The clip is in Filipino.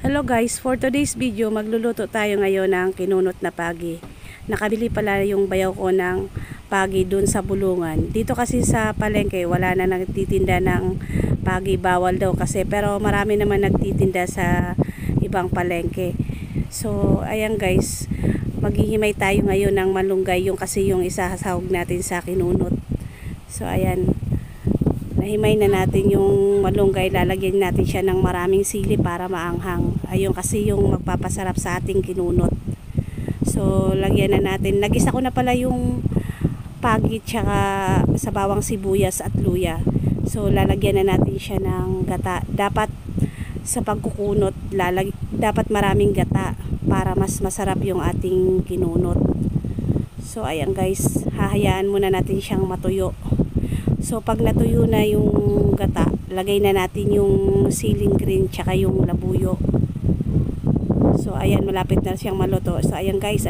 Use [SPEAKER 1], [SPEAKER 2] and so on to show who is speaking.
[SPEAKER 1] Hello guys, for today's video magluluto tayo ngayon ng kinunot na pagi. Nakabili pala yung bayaw ko ng pagi dun sa Bulungan. Dito kasi sa palengke wala na nagtitinda ng pagi, bawal daw kasi, pero marami naman nagtitinda sa ibang palengke. So ayan guys, maghihimay tayo ngayon ng malunggay, yung kasi yung isasahog natin sa kinunot. So ayan, nahimay na natin yung malunggay, lalagyan natin siya ng maraming sili para maanghang. Ayun kasi yung magpapasarap sa ating kinunot. So lagyan na natin, nagisa ko na pala yung pagi tsaka sa bawang sibuyas at luya. So lalagyan na natin siya ng gata. Dapat sa pagkukunot dapat maraming gata para mas masarap yung ating kinunot. So ayan guys, hahayaan muna natin siyang matuyo. So pag natuyo na yung gata, lagay na natin yung siling green tsaka yung labuyo. So ayan, malapit na siyang maluto. So ayan guys,